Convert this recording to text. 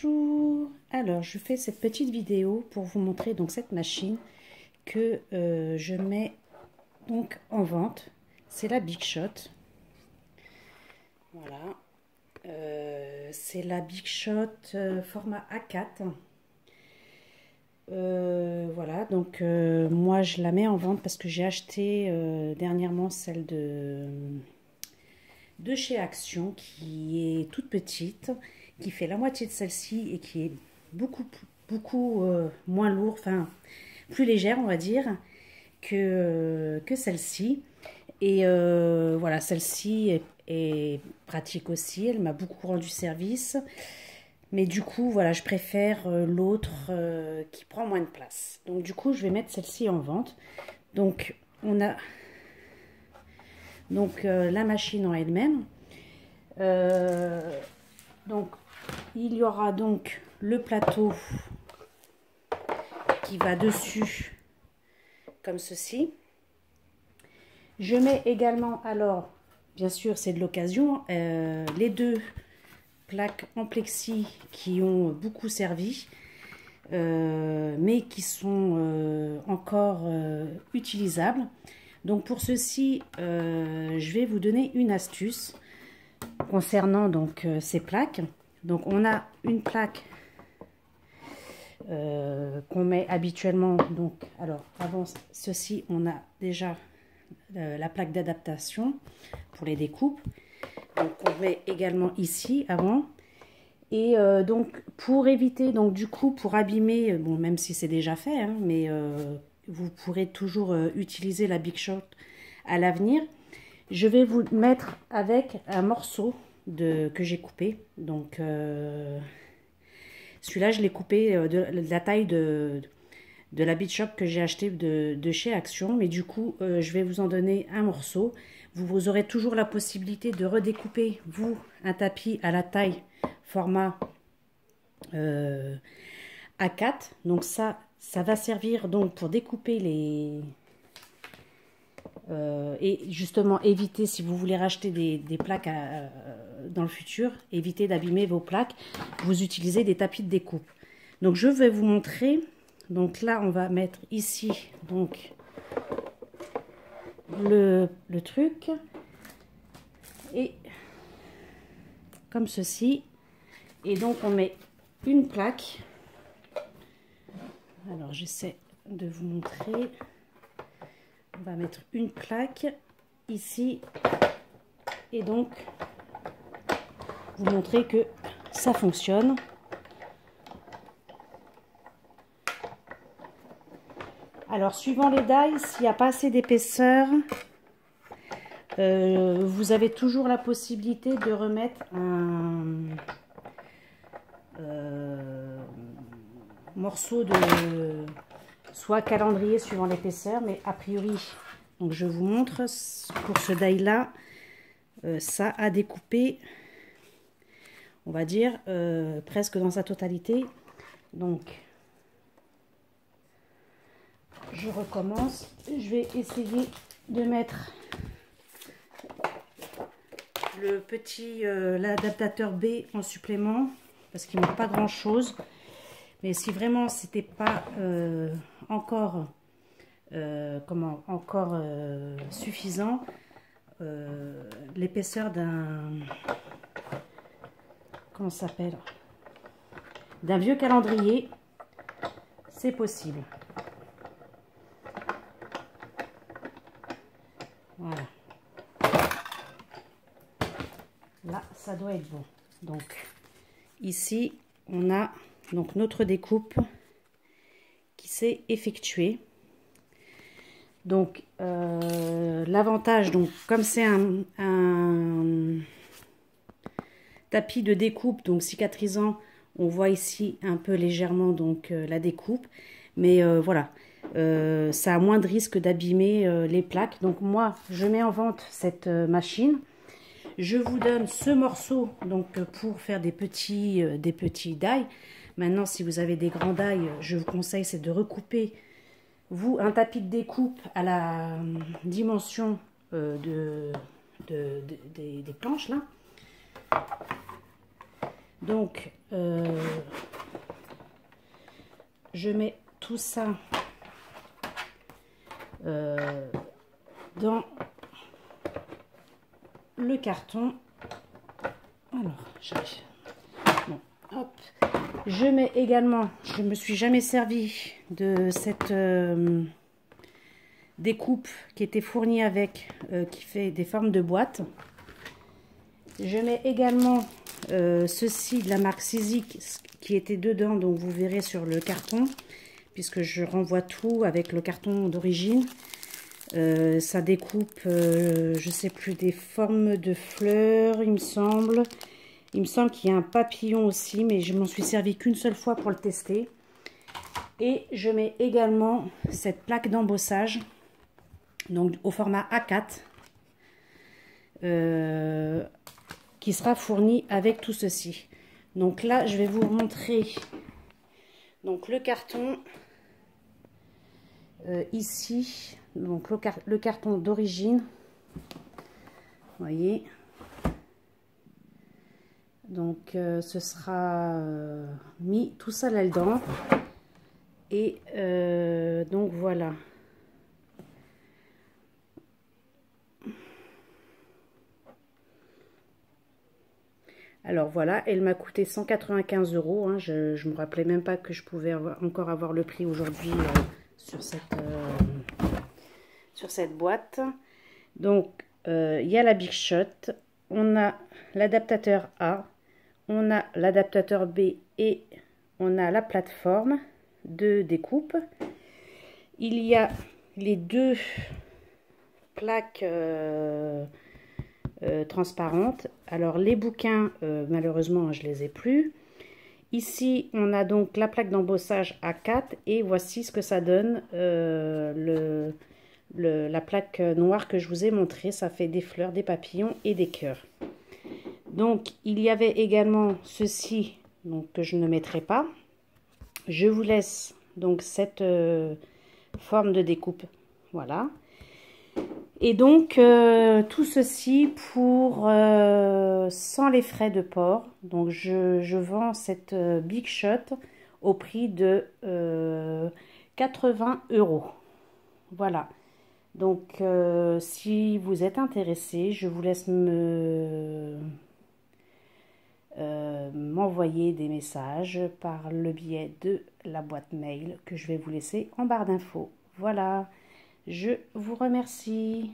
Bonjour. Alors je fais cette petite vidéo pour vous montrer donc cette machine que je mets donc en vente. C'est la Big Shot. Voilà. C'est la Big Shot format A4. Voilà, donc moi je la mets en vente parce que j'ai acheté dernièrement celle de chez Action qui est toute petite, qui fait la moitié de celle-ci et qui est beaucoup moins lourde, enfin plus légère on va dire que celle-ci. Et voilà, celle-ci est pratique aussi, elle m'a beaucoup rendu service. Mais du coup, voilà, je préfère l'autre qui prend moins de place. Donc du coup, je vais mettre celle-ci en vente. Donc on a donc la machine en elle-même. Donc il y aura donc le plateau qui va dessus comme ceci. Je mets également, alors bien sûr c'est de l'occasion, les deux plaques en plexi qui ont beaucoup servi, mais qui sont encore utilisables. Donc pour ceci, je vais vous donner une astuce concernant donc ces plaques. Donc on a une plaque qu'on met habituellement. Donc alors avant ceci, on a déjà la plaque d'adaptation pour les découpes. Donc on met également ici avant. Et donc pour éviter, donc du coup pour abîmer, bon même si c'est déjà fait, hein, mais vous pourrez toujours utiliser la Big Shot à l'avenir. Je vais vous mettre avec un morceau que j'ai coupé. Donc celui-là je l'ai coupé de la taille de la Big Shot que j'ai acheté de chez Action. Mais du coup je vais vous en donner un morceau. Vous aurez toujours la possibilité de redécouper vous un tapis à la taille format A4. Donc ça va servir donc pour découper les et justement éviter, si vous voulez racheter des plaques dans le futur, éviter d'abîmer vos plaques, vous utilisez des tapis de découpe. Donc je vais vous montrer. Donc là on va mettre ici donc le truc et comme ceci. Et donc on met une plaque. Alors j'essaie de vous montrer. On va mettre une plaque ici et donc vous montrer que ça fonctionne. Alors suivant les dailles, s'il n'y a pas assez d'épaisseur, vous avez toujours la possibilité de remettre un morceau de soit calendrier suivant l'épaisseur, mais a priori, donc je vous montre pour ce die là, ça a découpé, on va dire presque dans sa totalité. Donc je recommence, je vais essayer de mettre le petit l'adaptateur B en supplément parce qu'il ne manque pas grand chose. Mais si vraiment c'était pas encore suffisant, l'épaisseur d'un d'un vieux calendrier, c'est possible. Voilà. Là, ça doit être bon. Donc ici, on a donc notre découpe qui s'est effectuée. Donc l'avantage, donc comme c'est un tapis de découpe donc cicatrisant, on voit ici un peu légèrement donc la découpe, mais voilà, ça a moins de risque d'abîmer les plaques. Donc moi je mets en vente cette machine. Je vous donne ce morceau donc pour faire des petits die. Maintenant, si vous avez des grands die, je vous conseille c'est de recouper vous un tapis de découpe à la dimension des planches là. Donc, je mets tout ça dans le carton. Alors, j'arrive. Bon, hop. Je mets également, je me suis jamais servi de cette découpe qui était fournie avec, qui fait des formes de boîte. Je mets également ceci de la marque Sizik qui était dedans, donc vous verrez sur le carton, puisque je renvoie tout avec le carton d'origine. Ça découpe, je sais plus, des formes de fleurs, il me semble. Il me semble qu'il y a un papillon aussi, mais je m'en suis servi qu'une seule fois pour le tester. Et je mets également cette plaque d'embossage, donc au format A4, qui sera fournie avec tout ceci. Donc là, je vais vous montrer donc le carton ici, donc le carton d'origine. Vous voyez. Donc ce sera mis tout ça là-dedans. Et donc voilà. Alors voilà, elle m'a coûté 195 €. Hein. Je me rappelais même pas que je pouvais encore avoir le prix aujourd'hui sur cette boîte. Donc il y a la Big Shot, on a l'adaptateur A, on a l'adaptateur B et on a la plateforme de découpe. Il y a les deux plaques transparentes. Alors les bouquins, malheureusement, je les ai plus. Ici, on a donc la plaque d'embossage A4 et voici ce que ça donne. La plaque noire que je vous ai montré, ça fait des fleurs, des papillons et des cœurs. Donc, il y avait également ceci, donc que je ne mettrai pas. Je vous laisse donc cette forme de découpe. Voilà. Et donc, tout ceci pour sans les frais de port. Donc, je vends cette Big Shot au prix de 80 €. Voilà. Donc, si vous êtes intéressé, je vous laisse m'envoyer des messages par le biais de la boîte mail que je vais vous laisser en barre d'infos. Voilà, je vous remercie.